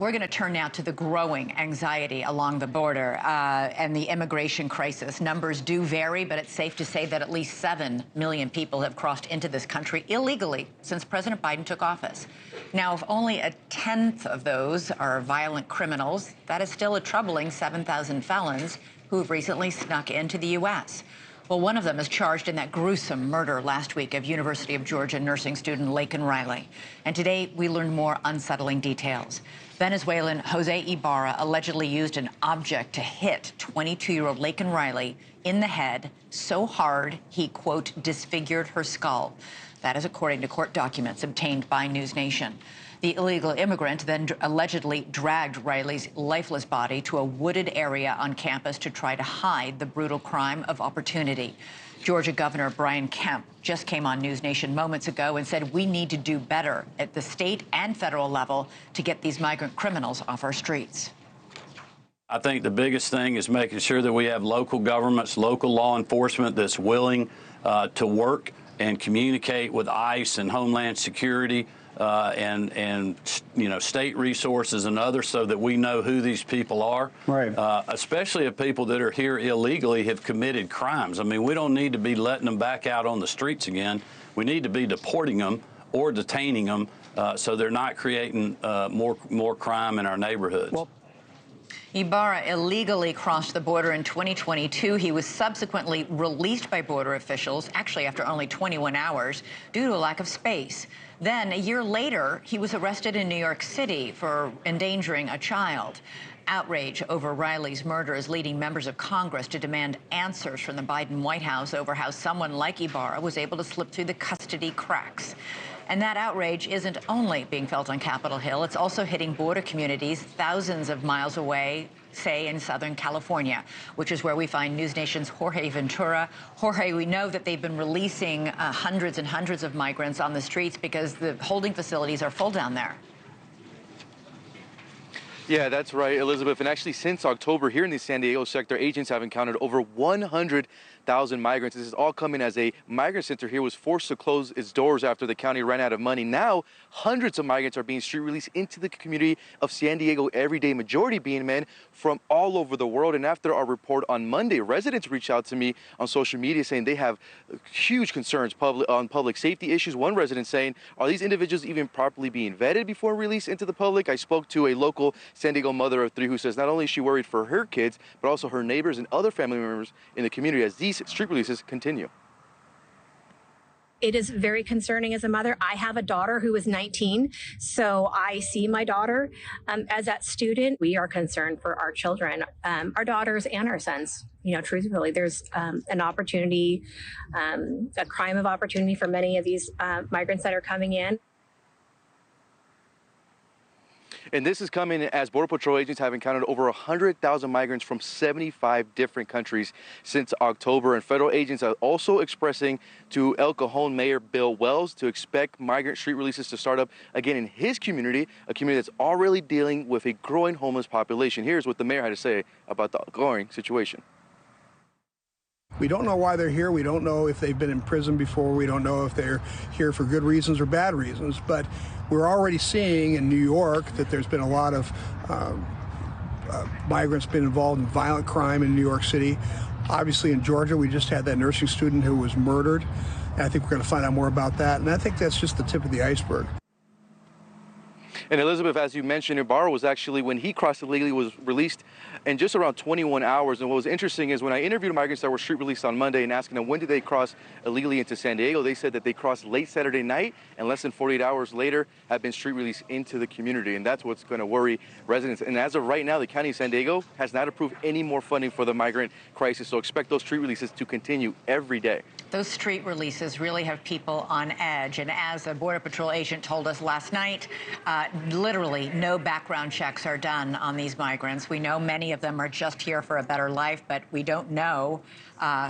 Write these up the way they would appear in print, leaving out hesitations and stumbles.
We're going to turn now to the growing anxiety along the border and the immigration crisis. Numbers do vary, but it's safe to say that at least 7 million people have crossed into this country illegally since President Biden took office. Now, if only a tenth of those are violent criminals, that is still a troubling 7,000 felons who've recently snuck into the U.S. Well, one of them is charged in that gruesome murder last week of University of Georgia nursing student Laken Riley. And today, we learned more unsettling details. Venezuelan Jose Ibarra allegedly used an object to hit 22-year-old Laken Riley in the head so hard he, quote, disfigured her skull. That is according to court documents obtained by NewsNation. The illegal immigrant then allegedly dragged Riley's lifeless body to a wooded area on campus to try to hide the brutal crime of opportunity. Georgia Governor Brian Kemp just came on NewsNation moments ago and said we need to do better at the state and federal level to get these migrant criminals off our streets. I think the biggest thing is making sure that we have local governments, local law enforcement that's willing to work and communicate with ICE and Homeland Security and you know, state resources and others, so that we know who these people are. Right. Especially if people that are here illegally have committed crimes. I mean, we don't need to be letting them back out on the streets again. We need to be deporting them or detaining them so they're not creating more crime in our neighborhoods. Well, Ibarra illegally crossed the border in 2022. He was subsequently released by border officials, actually after only 21 hours, due to a lack of space. Then, a year later, he was arrested in New York City for endangering a child. Outrage over Riley's murder is leading members of Congress to demand answers from the Biden White House over how someone like Ibarra was able to slip through the custody cracks. And that outrage isn't only being felt on Capitol Hill, it's also hitting border communities thousands of miles away, say in Southern California, which is where we find NewsNation's Jorge Ventura. Jorge, we know that they've been releasing hundreds and hundreds of migrants on the streets because the holding facilities are full down there. Yeah, that's right, Elizabeth. And actually, since October, here in the San Diego sector, agents have encountered over 100,000 migrants. This is all coming as a migrant center here was forced to close its doors after the county ran out of money. Now, hundreds of migrants are being street released into the community of San Diego every day, majority being men from all over the world. And after our report on Monday, residents reached out to me on social media saying they have huge concerns on public safety issues. One resident saying, are these individuals even properly being vetted before release into the public? I spoke to a local San Diego mother of 3 who says not only is she worried for her kids, but also her neighbors and other family members in the community as these street releases continue. It is very concerning as a mother. I have a daughter who is 19, so I see my daughter as that student. We are concerned for our children, our daughters and our sons. You know, truthfully, there's an opportunity, a crime of opportunity for many of these migrants that are coming in. And this is coming as Border Patrol agents have encountered over 100,000 migrants from 75 different countries since October. And federal agents are also expressing to El Cajon Mayor Bill Wells to expect migrant street releases to start up again in his community, a community that's already dealing with a growing homeless population. Here's what the mayor had to say about the growing situation. We don't know why they're here. We don't know if they've been in prison before. We don't know if they're here for good reasons or bad reasons. But we're already seeing in New York that there's been a lot of migrants been involved in violent crime in New York City. Obviously in Georgia, we just had that nursing student who was murdered. And I think we're going to find out more about that. And I think that's just the tip of the iceberg. And Elizabeth, as you mentioned, Ibarra was actually, when he crossed illegally, was released in just around 21 hours. And what was interesting is when I interviewed migrants that were street released on Monday and asking them when did they cross illegally into San Diego, they said that they crossed late Saturday night and less than 48 hours later have been street released into the community. And that's what's going to worry residents. And as of right now, the county of San Diego has not approved any more funding for the migrant crisis. So expect those street releases to continue every day. Those street releases really have people on edge. And as a Border Patrol agent told us last night, literally no background checks are done on these migrants. We know many of them are just here for a better life, but we don't know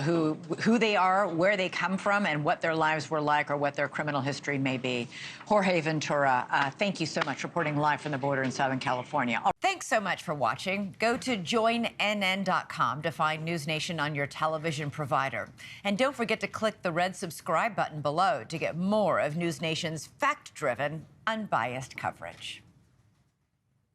who they are, where they come from, and what their lives were like or what their criminal history may be. Jorge Ventura, thank you so much for reporting live from the border in Southern California. Thanks so much for watching. Go to joinnn.com to find NewsNation on your television provider. And don't forget to click the red subscribe button below to get more of NewsNation's fact-driven, unbiased coverage.